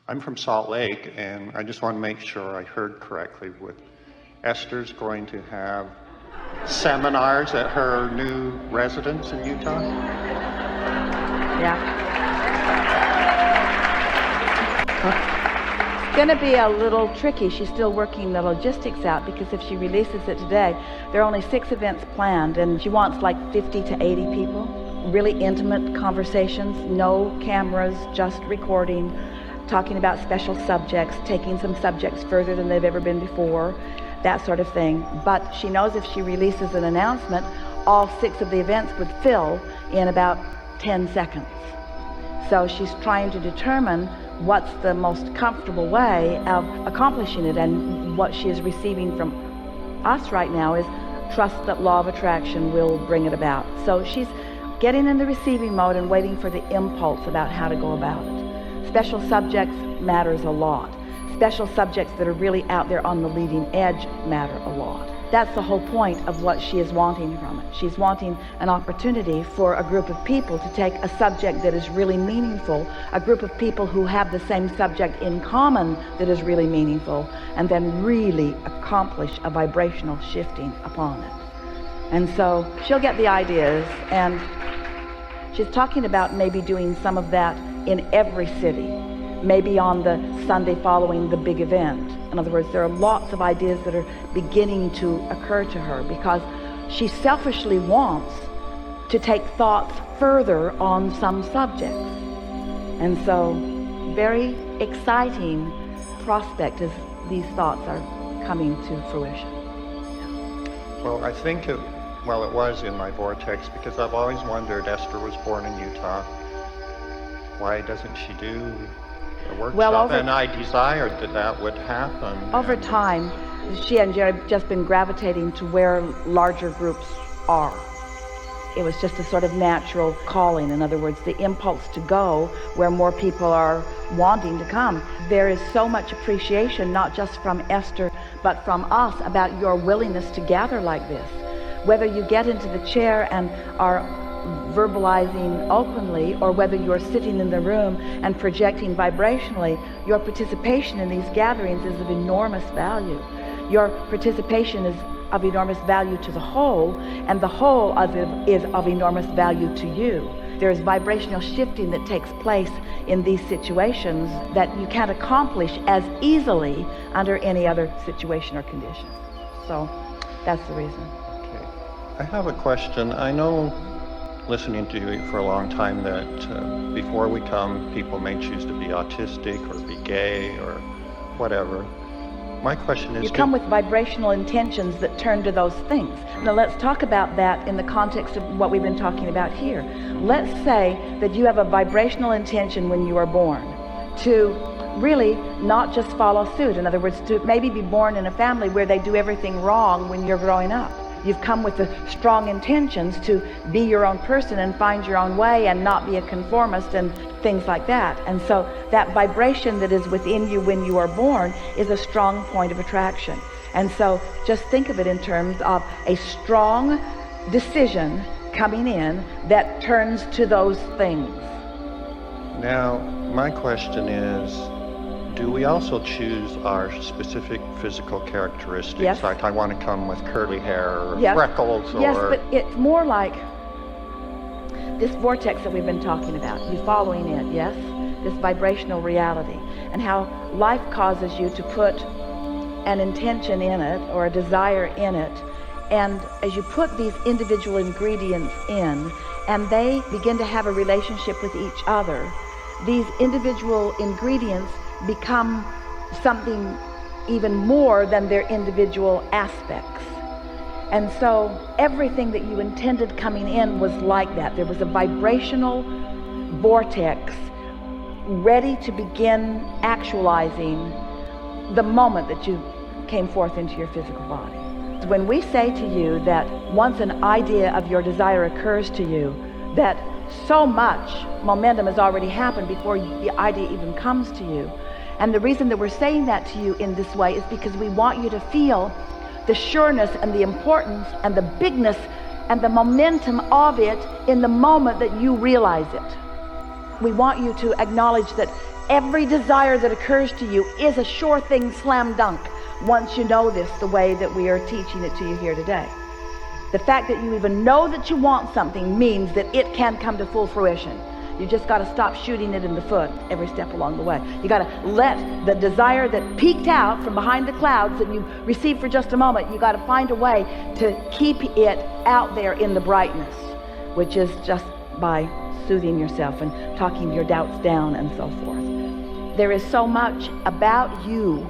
I'm from Salt Lake, and I just want to make sure I heard correctly. Esther's going to have seminars at her new residence in Utah? Yeah. It's going to be a little tricky. She's still working the logistics out, because if she releases it today, there are only 6 events planned, and she wants like 50 to 80 people. Really intimate conversations, no cameras, just recording, talking about special subjects, taking some subjects further than they've ever been before, that sort of thing. But she knows if she releases an announcement, all 6 of the events would fill in about 10 seconds. So she's trying to determine what's the most comfortable way of accomplishing it, and what she is receiving from us right now is trust that law of attraction will bring it about. So she's getting in the receiving mode and waiting for the impulse about how to go about it. Special subjects matters a lot. Special subjects that are really out there on the leading edge matter a lot. That's the whole point of what she is wanting from it. She's wanting an opportunity for a group of people to take a subject that is really meaningful, a group of people who have the same subject in common that is really meaningful, and then really accomplish a vibrational shifting upon it. And so she'll get the ideas, and she's talking about maybe doing some of that in every city, maybe on the Sunday following the big event. In other words, there are lots of ideas that are beginning to occur to her, because she selfishly wants to take thoughts further on some subjects. And so, very exciting prospect as these thoughts are coming to fruition. Well, I think it was in my vortex, because I've always wondered, Esther was born in Utah. Why doesn't she do a workshop? And I desired that would happen. Over time, she and Jerry have just been gravitating to where larger groups are. It was just a sort of natural calling. In other words, the impulse to go where more people are wanting to come. There is so much appreciation, not just from Esther, but from us, about your willingness to gather like this. Whether you get into the chair and are verbalizing openly, or whether you're sitting in the room and projecting vibrationally, your participation in these gatherings is of enormous value. Your participation is of enormous value to the whole, and the whole is of enormous value to you. There is vibrational shifting that takes place in these situations that you can't accomplish as easily under any other situation or condition. So that's the reason. Okay. I have a question. I know, listening to you for a long time, that before we come, people may choose to be autistic or be gay or whatever. My question is... You come with vibrational intentions that turn to those things. Now let's talk about that in the context of what we've been talking about here. Let's say that you have a vibrational intention when you are born to really not just follow suit. In other words, to maybe be born in a family where they do everything wrong when you're growing up. You've come with the strong intentions to be your own person and find your own way and not be a conformist and things like that. And so that vibration that is within you when you are born is a strong point of attraction. And so just think of it in terms of a strong decision coming in that turns to those things. Now, my question is, do we also choose our specific physical characteristics? Yes. Like, I want to come with curly hair or Yes. freckles or... Yes, but it's more like this vortex that we've been talking about, you following it, yes? This vibrational reality, and how life causes you to put an intention in it or a desire in it, and as you put these individual ingredients in, and they begin to have a relationship with each other, these individual ingredients become something even more than their individual aspects. And so everything that you intended coming in was like that. There was a vibrational vortex ready to begin actualizing the moment that you came forth into your physical body. When we say to you that once an idea of your desire occurs to you, that so much momentum has already happened before the idea even comes to you. And the reason that we're saying that to you in this way is because we want you to feel the sureness and the importance and the bigness and the momentum of it in the moment that you realize it. we want you to acknowledge that every desire that occurs to you is a sure thing, slam dunk, once you know this the way that we are teaching it to you here today. The fact that you even know that you want something means that it can come to full fruition. You just got to stop shooting it in the foot every step along the way. You got to let the desire that peeked out from behind the clouds that you received for just a moment, you got to find a way to keep it out there in the brightness, which is just by soothing yourself and talking your doubts down and so forth. There is so much about you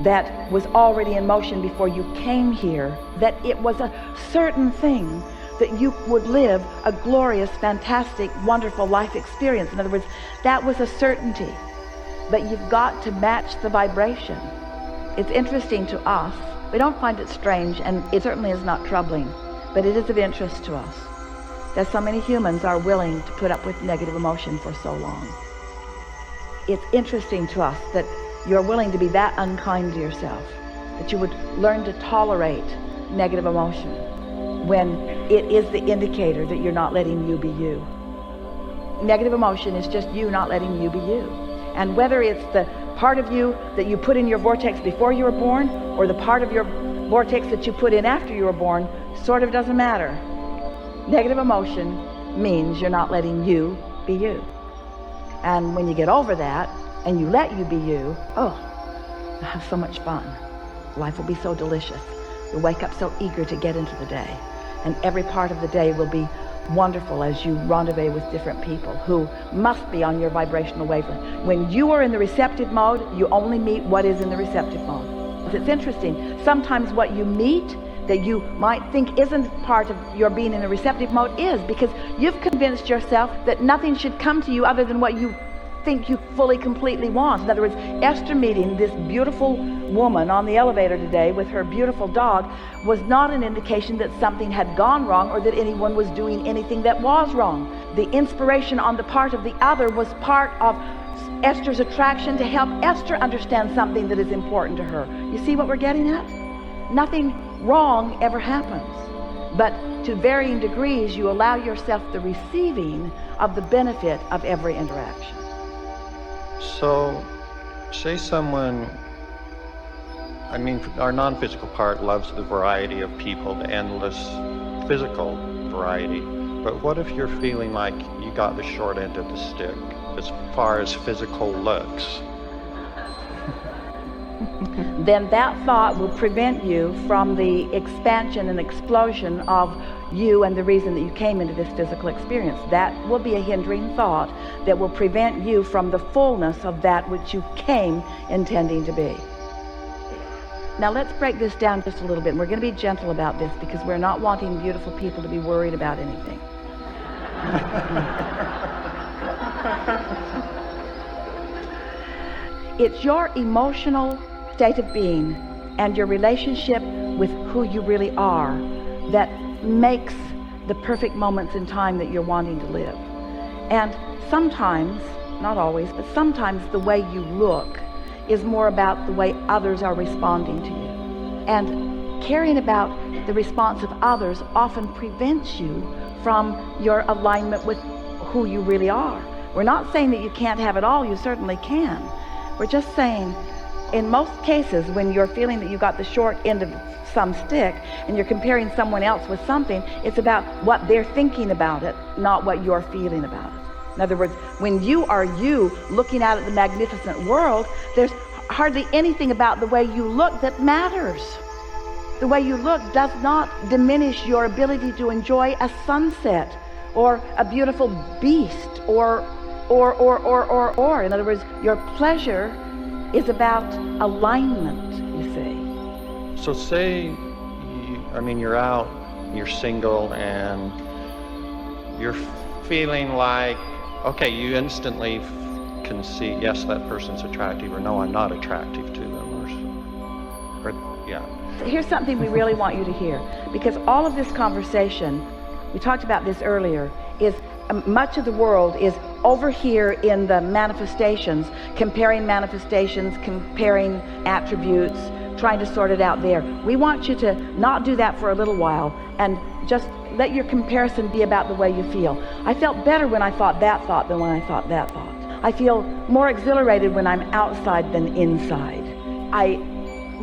that was already in motion before you came here, that it was a certain thing that you would live a glorious, fantastic, wonderful life experience. In other words, that was a certainty. But you've got to match the vibration. It's interesting to us. We don't find it strange, and it certainly is not troubling, but it is of interest to us that so many humans are willing to put up with negative emotion for so long. It's interesting to us that you're willing to be that unkind to yourself, that you would learn to tolerate negative emotion when it is the indicator that you're not letting you be you. Negative emotion is just you not letting you be you. And whether it's the part of you that you put in your vortex before you were born, or the part of your vortex that you put in after you were born, sort of doesn't matter. Negative emotion means you're not letting you be you. And when you get over that, and you let you be you, oh, you'll have so much fun. Life will be so delicious. You'll wake up so eager to get into the day. And every part of the day will be wonderful as you rendezvous with different people who must be on your vibrational wavelength. When you are in the receptive mode, you only meet what is in the receptive mode. It's interesting. Sometimes what you meet that you might think isn't part of your being in the receptive mode is, because you've convinced yourself that nothing should come to you other than what you think you fully, completely want. In other words, Esther meeting this beautiful woman on the elevator today with her beautiful dog was not an indication that something had gone wrong or that anyone was doing anything that was wrong. The inspiration on the part of the other was part of Esther's attraction to help Esther understand something that is important to her. You see what we're getting at? Nothing wrong ever happens, but to varying degrees you allow yourself the receiving of the benefit of every interaction. So, say someone, I mean, our non-physical part loves the variety of people, the endless physical variety. But what if you're feeling like you got the short end of the stick as far as physical looks? Then that thought will prevent you from the expansion and explosion of you and the reason that you came into this physical experience. That will be a hindering thought that will prevent you from the fullness of that which you came intending to be. Now let's break this down just a little bit. And we're going to be gentle about this because we're not wanting beautiful people to be worried about anything. It's your emotional state of being and your relationship with who you really are that makes the perfect moments in time that you're wanting to live. And sometimes, not always, but sometimes the way you look is more about the way others are responding to you. And caring about the response of others often prevents you from your alignment with who you really are. We're not saying that you can't have it all, you certainly can. We're just saying, in most cases, when you're feeling that you got the short end of some stick and you're comparing someone else with something, it's about what they're thinking about it, not what you're feeling about it. In other words, when you are you looking out at the magnificent world, there's hardly anything about the way you look that matters. The way you look does not diminish your ability to enjoy a sunset or a beautiful beast or. In other words, your pleasure is about alignment, you see. So say, you're out, you're single, and you're feeling like, okay, you instantly can see, yes, that person's attractive, or no, I'm not attractive to them, or yeah. Here's something we really want you to hear, because all of this conversation, we talked about this earlier, is much of the world is over here in the manifestations, comparing attributes, trying to sort it out there. We want you to not do that for a little while and just let your comparison be about the way you feel. I felt better when I thought that thought than when I thought that thought. I feel more exhilarated when I'm outside than inside. I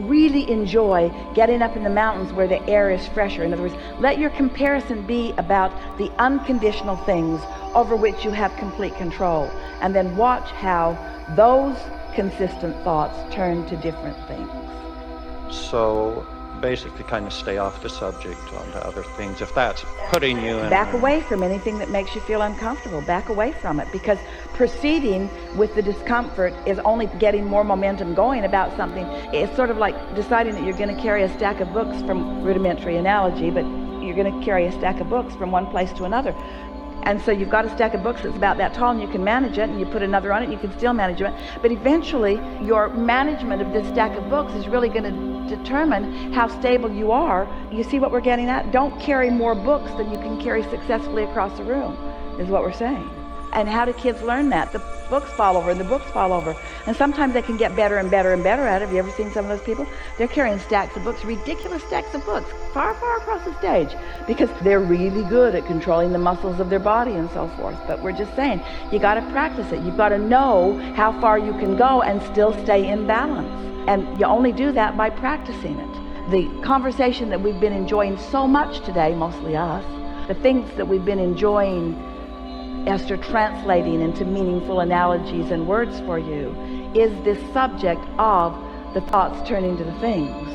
really enjoy getting up in the mountains where the air is fresher. In other words, let your comparison be about the unconditional things over which you have complete control, and then watch how those consistent thoughts turn to different things. So basically kind of stay off the subject onto other things, if that's putting you in... Back away from anything that makes you feel uncomfortable. Back away from it, because proceeding with the discomfort is only getting more momentum going about something. It's sort of like deciding that you're going to carry a stack of books, from rudimentary analogy, but you're going to carry a stack of books from one place to another. And so you've got a stack of books that's about that tall, and you can manage it, and you put another on it, and you can still manage it. But eventually, your management of this stack of books is really going to determine how stable you are. You see what we're getting at? Don't carry more books than you can carry successfully across the room, is what we're saying. And how do kids learn that? The books fall over, and the books fall over. And sometimes they can get better and better and better at it. Have you ever seen some of those people? They're carrying stacks of books, ridiculous stacks of books, far, far across the stage, because they're really good at controlling the muscles of their body and so forth. But we're just saying, you got to practice it. You've got to know how far you can go and still stay in balance. And you only do that by practicing it. The conversation that we've been enjoying so much today, mostly us, the things that we've been enjoying Esther translating into meaningful analogies and words for you, is this subject of the thoughts turning to the things,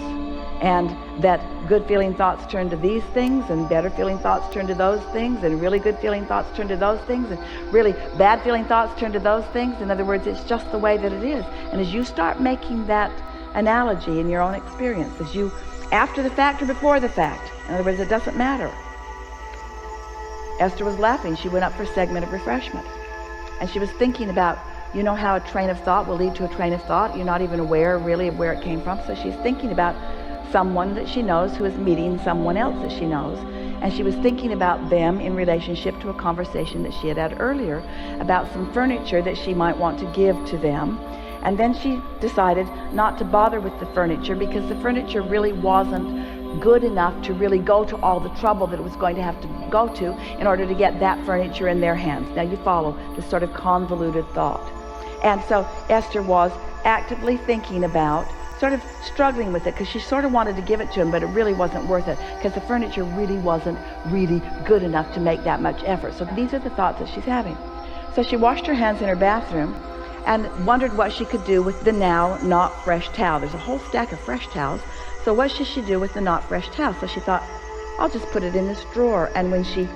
and that good feeling thoughts turn to these things, and better feeling thoughts turn to those things, and really good feeling thoughts turn to those things, and really bad feeling thoughts turn to those things. In other words, it's just the way that it is. And as you start making that analogy in your own experience, as you, after the fact or before the fact, in other words, it doesn't matter. Esther was laughing. She went up for a segment of refreshment, and she was thinking about, you know how a train of thought will lead to a train of thought. You're not even aware really of where it came from. So she's thinking about someone that she knows who is meeting someone else that she knows, and she was thinking about them in relationship to a conversation that she had had earlier about some furniture that she might want to give to them. And then she decided not to bother with the furniture, because the furniture really wasn't good enough to really go to all the trouble that it was going to have to go to in order to get that furniture in their hands. Now you follow this sort of convoluted thought. And so Esther was actively thinking about, sort of struggling with it, because she sort of wanted to give it to him, but it really wasn't worth it, because the furniture really wasn't really good enough to make that much effort. So these are the thoughts that she's having. So she washed her hands in her bathroom and wondered what she could do with the now not fresh towel. There's a whole stack of fresh towels. So what should she do with the not fresh towel? So she thought, I'll just put it in this drawer. And when she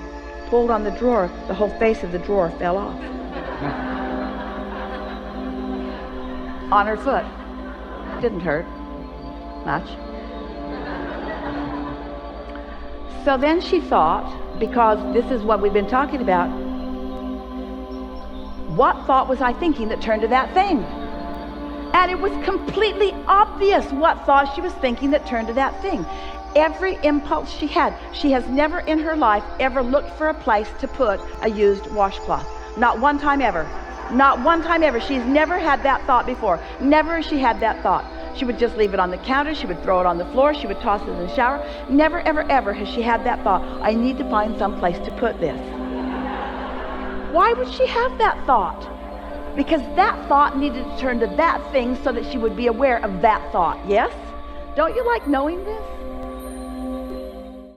pulled on the drawer, the whole face of the drawer fell off. On her foot. Didn't hurt much. So then she thought, because this is what we've been talking about, what thought was I thinking that turned to that thing? And it was completely obvious what thought she was thinking that turned to that thing. Every impulse she had. She has never in her life ever looked for a place to put a used washcloth. Not one time ever. Not one time ever. She's never had that thought before. Never has she had that thought. She would just leave it on the counter. She would throw it on the floor. She would toss it in the shower. Never, ever, ever has she had that thought, I need to find some place to put this. Why would she have that thought? Because that thought needed to turn to that thing so that she would be aware of that thought. Yes? Don't you like knowing this?